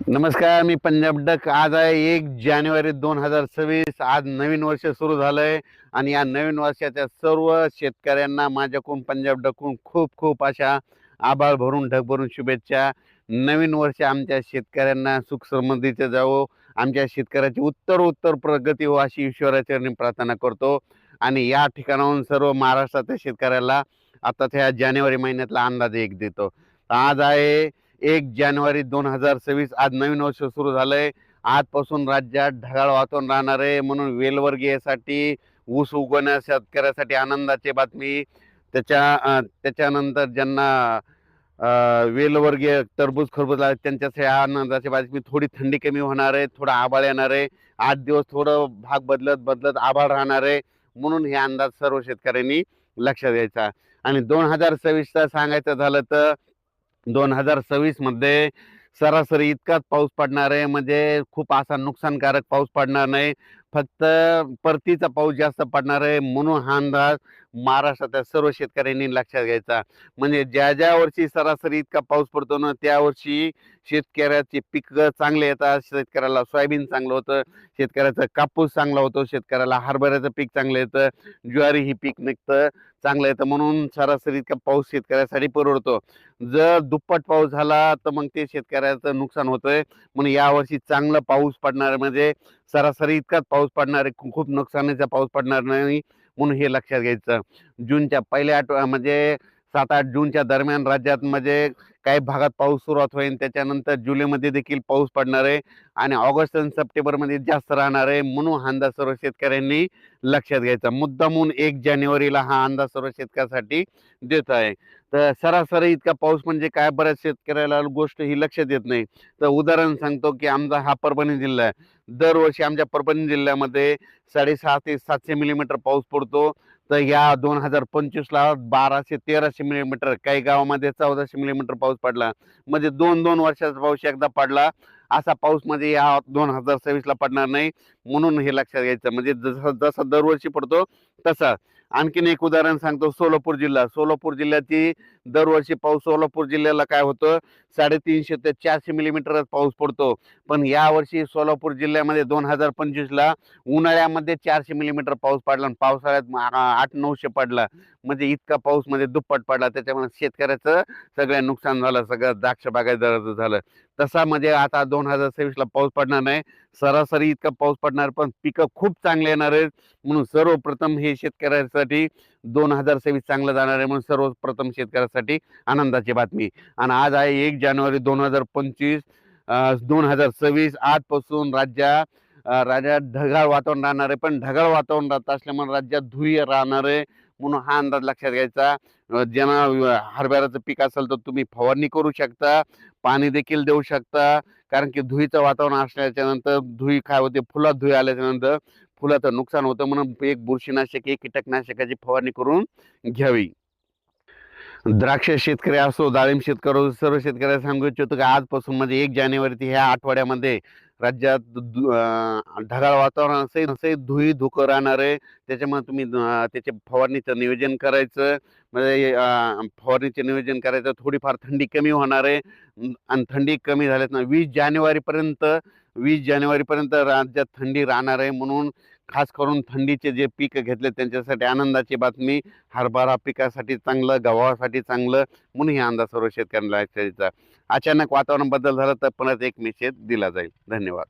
नमस्कार, मी पंजाब डक. आज आहे 1 जानेवारी 2026. आज नवीन वर्ष सुरू झालंय आणि या नवीन वर्षाच्या सर्व शेतकऱ्यांना माझ्याकडून पंजाब डककडून खूप खूप अशा आभाळ भरून ढग भरून शुभेच्छा. नवीन वर्ष आमच्या शेतकऱ्यांना सुख समृद्धीचं जावो, आमच्या शेतकऱ्याची उत्तर प्रगती हो अशी ईश्वराचरणी प्रार्थना करतो. आणि या ठिकाणाहून सर्व महाराष्ट्राच्या शेतकऱ्याला आता त्या जानेवारी महिन्यातला अंदाज एक देतो. आज आहे 1 जानेवारी 2026. आज नवीन वर्ष सुरू झालंय. आजपासून राज्यात ढगाळ वातावरण राहणार आहे, म्हणून वेलवर्गीयसाठी ऊस उगवण्या शेतकऱ्यासाठी आनंदाची बातमी. त्याच्यानंतर ज्यांना वेलवर्गीय टरबूज खरबूज आहे त्यांच्यासाठी आनंदाची बातमी. थोडी थंडी कमी होणार आहे, थोडा आभाळ येणार आहे. 8 दिवस थोडं भाग बदलत बदलत आभाळ राहणार आहे, म्हणून हे अंदाज सर्व शेतकऱ्यांनी लक्षात घ्यायचा. आणि 2026चा सांगायचं झालं तर 2026 मध्ये सरासरी इतकाच पाऊस पडणार आहे, म्हणजे खूप असा नुकसानकारक पाऊस पडणार नाही. फक्त परतीचा पाऊस जास्त पडणार आहे, म्हणून हा अंदाज महाराष्ट्राच्या सर्व शेतकऱ्यांनी लक्षात घ्यायचा. म्हणजे ज्या ज्या वर्षी सरासरी इतका पाऊस पडतो ना, त्या वर्षी शेतकऱ्याचे पीक चांगले येतात. शेतकऱ्याला सोयाबीन चांगलं होतं, शेतकऱ्याचा कापूस चांगला होतो, शेतकऱ्याला हरभऱ्याचं पीक चांगलं येतं, ज्वारी ही पीक निघतं चांगलं येतं. म्हणून सरासरी इतका पाऊस शेतकऱ्यासाठी परवडतो. जर दुप्पट पाऊस झाला तर मग ते शेतकऱ्याचं नुकसान होतंय. म्हणून यावर्षी चांगला पाऊस पडणार, म्हणजे सरासरी इतकाच पाऊस पडणार आहे, खूप नुकसानीचा पाऊस पडणार नाही, म्हणून हे लक्षात घ्यायचं. जूनच्या पहिल्या म्हणजे 7-8 जूनच्या दरम्यान राज्यात म्हणजे काही भागात पाऊस सुरुवात होईल. त्याच्यानंतर जुलैमध्ये देखील पाऊस पडणार आहे आणि ऑगस्ट आणि सप्टेंबरमध्ये जास्त राहणार आहे, म्हणून हा अंदाज सर्व शेतकऱ्यांनी लक्षात घ्यायचा. मुद्दामून 1 जानेवारीला हा अंदाज सर्व शेतकऱ्यासाठी देत आहे. तर सरासरी इतका पाऊस म्हणजे काय, बऱ्याच शेतकऱ्याला गोष्ट ही लक्षात येत नाही. तर उदाहरण सांगतो की आमचा हा परभणी जिल्हा आहे. दरवर्षी आमच्या परभणी जिल्ह्यामध्ये 650 ते 700 मिलीमीटर पाऊस पडतो. तर या 2025ला 1200-1300 मिलीमीटर, काही गावामध्ये 1400 मिलीमीटर पाऊस पडला. म्हणजे 2-2 वर्षाचा पाऊस एकदा पडला. असा पाऊस म्हणजे या 2026ला पडणार नाही, म्हणून हे लक्षात घ्यायचं. म्हणजे जसा जसा दरवर्षी पडतो तसा. आणखीन एक उदाहरण सांगतो, सोलापूर जिल्ह्याची दरवर्षी पाऊस. सोलापूर जिल्ह्याला काय होतं, 350 ते 400 मिलीमीटरच पाऊस पडतो. पण यावर्षी सोलापूर जिल्ह्यामध्ये 2025ला उन्हाळ्यामध्ये 400 मिलीमीटर पाऊस पडला आणि पावसाळ्यात 800-900 पडला. म्हणजे इतका पाऊस म्हणजे दुप्पट पडला. त्याच्यामुळे शेतकऱ्याचं सगळं नुकसान झालं, सगळं द्राक्ष बागायतदाराचं झालं. तसा म्हणजे आता 2026ला पाऊस पडणार नाही, सरासरी इतका पाऊस पडणार, पण पिकं खूप चांगले येणार आहेत. म्हणून सर्वप्रथम हे शेतकऱ्यासाठी 2026 चांगलं जाणार आहे, म्हणून सर्वप्रथम शेतकऱ्यासाठी आनंदाची बातमी. आणि आज आहे 1 जानेवारी 2025 2026. आजपासून राज्यात ढगाळ वातावरण राहणार आहे, पण ढगाळ वातावरण राहत असल्यामुळे राज्यात धुई राहणार आहे, म्हणून हा अंदाज लक्षात घ्यायचा. ज्यांना हरभऱ्याचं पीक असेल तर तुम्ही फवारणी करू शकता, पाणी देखील देऊ शकता. कारण की धुईचं वातावरण असल्याच्या नंतर धुई काय होते, फुलात धुई आल्याच्या नंतर फुलाचं नुकसान होतं, म्हणून एक बुरशीनाशक, एक कीटकनाशकाची फवारणी करून घ्यावी. द्राक्ष शेतकरी असो, डाळिंब शेतकरी असो, सर्व शेतकऱ्यांना सांगू इच्छितो की आजपासून म्हणजे 1 जानेवारी ते ह्या आठवड्यामध्ये राज्यात ढगाळ वातावरण असे धुई धुकं राहणार आहे. त्याच्यामुळे तुम्ही त्याचे फवारणीचं नियोजन करायचं. म्हणजे फवारणीचे नियोजन करायचं. थोडीफार थंडी कमी होणार आहे. आणि थंडी कमी झाल्यात ना 20 जानेवारीपर्यंत राज्यात थंडी राहणार आहे, म्हणून खास करून थंडीचे जे पीक घेतले त्यांच्यासाठी आनंदाची बातमी. हरभरा पिकासाठी चांगलं, गव्हासाठी चांगलं, म्हणून हे अंदाज सर्व शेतकऱ्यांना लक्षात द्यायचा. अचानक वातावरण बदल झाला तर परत एक मेसेज दिला जाईल. धन्यवाद.